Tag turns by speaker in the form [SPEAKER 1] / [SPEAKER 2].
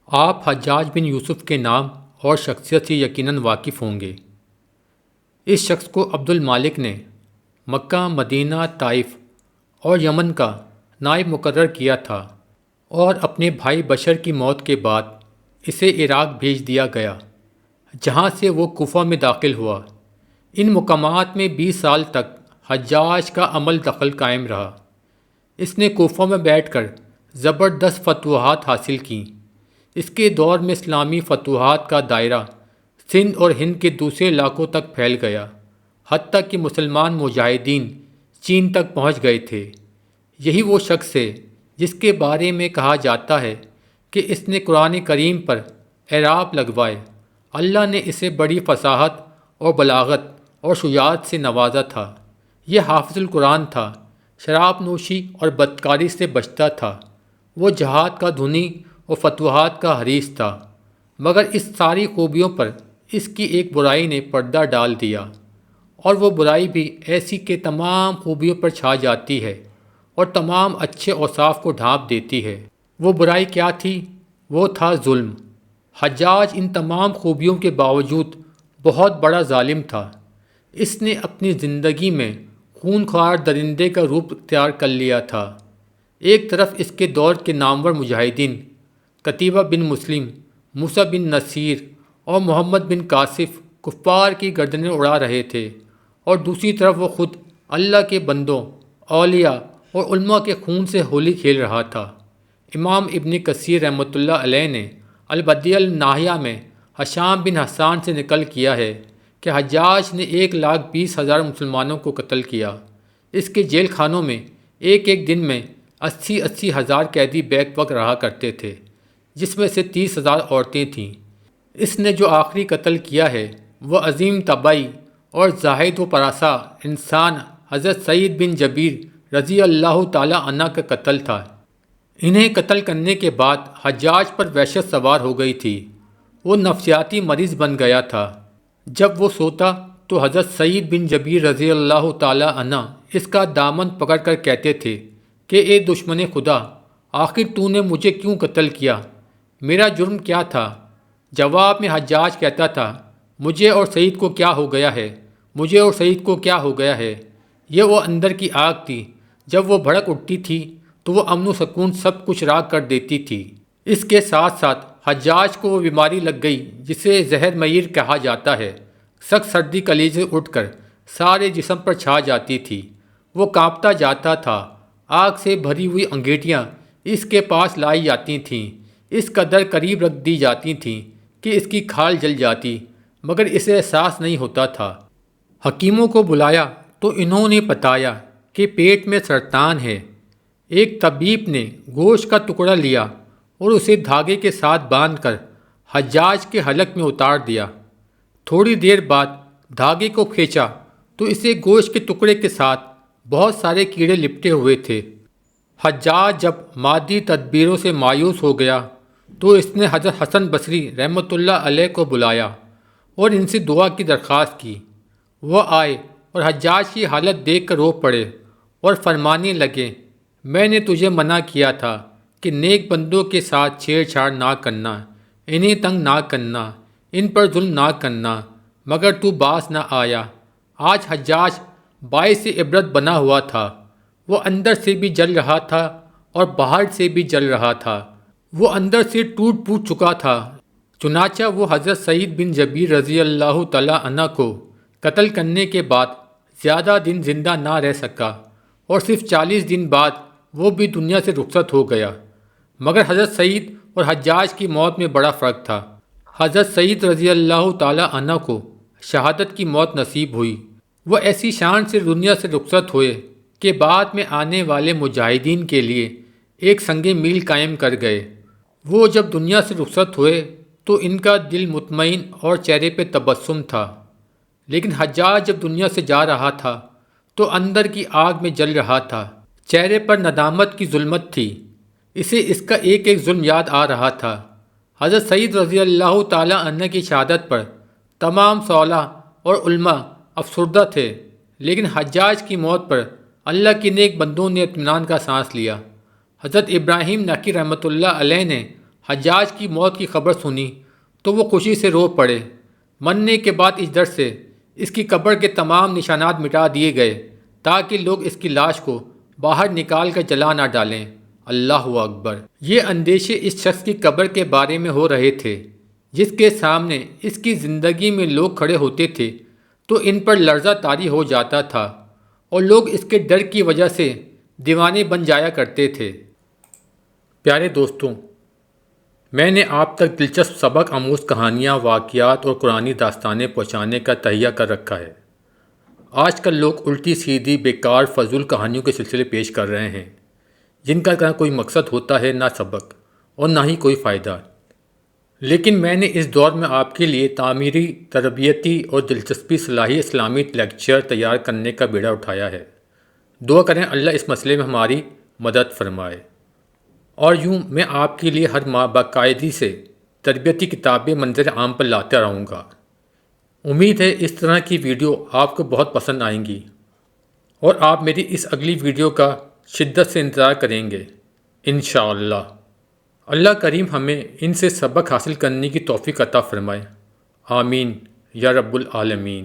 [SPEAKER 1] آپ حجاج بن یوسف کے نام اور شخصیت سے یقیناً واقف ہوں گے۔ اس شخص کو عبد المالک نے مکہ، مدینہ، طائف اور یمن کا نائب مقرر کیا تھا اور اپنے بھائی بشر کی موت کے بعد اسے عراق بھیج دیا گیا، جہاں سے وہ کوفہ میں داخل ہوا۔ ان مقامات میں 20 سال تک حجاج کا عمل دخل قائم رہا۔ اس نے کوفہ میں بیٹھ کر زبردست فتوحات حاصل کیں۔ اس کے دور میں اسلامی فتوحات کا دائرہ سندھ اور ہند کے دوسرے علاقوں تک پھیل گیا، حتیٰ کہ مسلمان مجاہدین چین تک پہنچ گئے تھے۔ یہی وہ شخص ہے جس کے بارے میں کہا جاتا ہے کہ اس نے قرآن کریم پر اعراب لگوائے۔ اللہ نے اسے بڑی فصاحت اور بلاغت اور شجاعت سے نوازا تھا۔ یہ حافظ القرآن تھا، شراب نوشی اور بدکاری سے بچتا تھا۔ وہ جہاد کا دھنی اور فتوحات کا حریص تھا، مگر اس ساری خوبیوں پر اس کی ایک برائی نے پردہ ڈال دیا، اور وہ برائی بھی ایسی کہ تمام خوبیوں پر چھا جاتی ہے اور تمام اچھے اوصاف کو ڈھانپ دیتی ہے۔ وہ برائی کیا تھی؟ وہ تھا ظلم۔ حجاج ان تمام خوبیوں کے باوجود بہت بڑا ظالم تھا۔ اس نے اپنی زندگی میں خونخوار درندے کا روپ اختیار کر لیا تھا۔ ایک طرف اس کے دور کے نامور مجاہدین قتیبہ بن مسلم، موسیٰ بن نصیر اور محمد بن قاصف کفار کی گردنیں اڑا رہے تھے، اور دوسری طرف وہ خود اللہ کے بندوں، اولیاء اور علماء کے خون سے ہولی کھیل رہا تھا۔ امام ابن کثیر رحمۃ اللہ علیہ نے البدیع الناہیہ میں ہشام بن حسان سے نقل کیا ہے کہ حجاج نے 1,20,000 مسلمانوں کو قتل کیا۔ اس کے جیل خانوں میں ایک ایک دن میں 80,000 ہزار قیدی بیک وقت رہا کرتے تھے، جس میں سے 30,000 عورتیں تھیں۔ اس نے جو آخری قتل کیا ہے وہ عظیم طبعی اور زاہد و پرآسا انسان حضرت سعید بن جبیر رضی اللہ تعالیٰ عنہ کا قتل تھا۔ انہیں قتل کرنے کے بعد حجاج پر وحشت سوار ہو گئی تھی۔ وہ نفسیاتی مریض بن گیا تھا۔ جب وہ سوتا تو حضرت سعید بن جبیر رضی اللہ تعالیٰ عنہ اس کا دامن پکڑ کر کہتے تھے کہ اے دشمن خدا، آخر تو نے مجھے کیوں قتل کیا؟ میرا جرم کیا تھا؟ جواب میں حجاج کہتا تھا، مجھے اور سعید کو کیا ہو گیا ہے؟ مجھے اور سعید کو کیا ہو گیا ہے؟ یہ وہ اندر کی آگ تھی، جب وہ بھڑک اٹھتی تھی تو وہ امن و سکون سب کچھ راغ کر دیتی تھی۔ اس کے ساتھ ساتھ حجاج کو وہ بیماری لگ گئی جسے زہر معیر کہا جاتا ہے۔ سخت سردی کلیجے اٹھ کر سارے جسم پر چھا جاتی تھی۔ وہ کانپتا جاتا تھا۔ آگ سے بھری ہوئی انگیٹیاں اس کے پاس لائی جاتی تھیں، اس قدر قریب رکھ دی جاتی تھیں کہ اس کی کھال جل جاتی، مگر اسے احساس نہیں ہوتا تھا۔ حکیموں کو بلایا تو انہوں نے بتایا کہ پیٹ میں سرطان ہے۔ ایک طبیب نے گوشت کا ٹکڑا لیا اور اسے دھاگے کے ساتھ باندھ کر حجاج کے حلق میں اتار دیا۔ تھوڑی دیر بعد دھاگے کو کھینچا تو اسے گوشت کے ٹکڑے کے ساتھ بہت سارے کیڑے لپٹے ہوئے تھے۔ حجاج جب مادی تدبیروں سے مایوس ہو گیا تو اس نے حضرت حسن بصری رحمۃ اللہ علیہ کو بلایا اور ان سے دعا کی درخواست کی۔ وہ آئے اور حجاج کی حالت دیکھ کر رو پڑے اور فرمانے لگے، میں نے تجھے منع کیا تھا کہ نیک بندوں کے ساتھ چھیڑ چھاڑ نہ کرنا، انہیں تنگ نہ کرنا، ان پر ظلم نہ کرنا، مگر تو باز نہ آیا۔ آج حجاج باعث عبرت بنا ہوا تھا۔ وہ اندر سے بھی جل رہا تھا اور باہر سے بھی جل رہا تھا۔ وہ اندر سے ٹوٹ پھوٹ چکا تھا۔ چنانچہ وہ حضرت سعید بن جبیر رضی اللہ تعالیٰ عنہ کو قتل کرنے کے بعد زیادہ دن زندہ نہ رہ سکا، اور صرف 40 دن بعد وہ بھی دنیا سے رخصت ہو گیا۔ مگر حضرت سعید اور حجاج کی موت میں بڑا فرق تھا۔ حضرت سعید رضی اللہ تعالیٰ عنہ کو شہادت کی موت نصیب ہوئی۔ وہ ایسی شان سے دنیا سے رخصت ہوئے کہ بعد میں آنے والے مجاہدین کے لیے ایک سنگ میل قائم کر گئے۔ وہ جب دنیا سے رخصت ہوئے تو ان کا دل مطمئن اور چہرے پہ تبسم تھا، لیکن حجاج جب دنیا سے جا رہا تھا تو اندر کی آگ میں جل رہا تھا۔ چہرے پر ندامت کی ظلمت تھی۔ اسے اس کا ایک ایک ظلم یاد آ رہا تھا۔ حضرت سعید رضی اللہ تعالیٰ عنہ کی شہادت پر تمام صالح اور علماء افسردہ تھے، لیکن حجاج کی موت پر اللہ کے نیک بندوں نے اطمینان کا سانس لیا۔ حضرت ابراہیم نقی رحمۃ اللہ علیہ نے حجاج کی موت کی خبر سنی تو وہ خوشی سے رو پڑے۔ مرنے کے بعد اس ڈر سے اس کی قبر کے تمام نشانات مٹا دیے گئے تاکہ لوگ اس کی لاش کو باہر نکال کر جلا نہ ڈالیں۔ اللہ اکبر! یہ اندیشے اس شخص کی قبر کے بارے میں ہو رہے تھے جس کے سامنے اس کی زندگی میں لوگ کھڑے ہوتے تھے تو ان پر لرزہ طاری ہو جاتا تھا اور لوگ اس کے ڈر کی وجہ سے دیوانے بن جایا کرتے تھے۔ پیارے دوستوں، میں نے آپ تک دلچسپ سبق آموز کہانیاں، واقعات اور قرآنی داستانیں پہنچانے کا تہیہ کر رکھا ہے۔ آج کل لوگ الٹی سیدھی بیکار فضول کہانیوں کے سلسلے پیش کر رہے ہیں جن کا نہ کوئی مقصد ہوتا ہے، نہ سبق اور نہ ہی کوئی فائدہ۔ لیکن میں نے اس دور میں آپ کے لیے تعمیری، تربیتی اور دلچسپی صلاحی اسلامی لیکچر تیار کرنے کا بیڑا اٹھایا ہے۔ دعا کریں اللہ اس مسئلے میں ہماری مدد فرمائے۔ اور یوں میں آپ کے لیے ہر ماہ باقاعدگی سے تربیتی کتابیں منظر عام پر لاتا رہوں گا۔ امید ہے اس طرح کی ویڈیو آپ کو بہت پسند آئیں گی اور آپ میری اس اگلی ویڈیو کا شدت سے انتظار کریں گے انشاءاللہ۔ اللہ کریم ہمیں ان سے سبق حاصل کرنے کی توفیق عطا فرمائے، آمین یا رب العالمین۔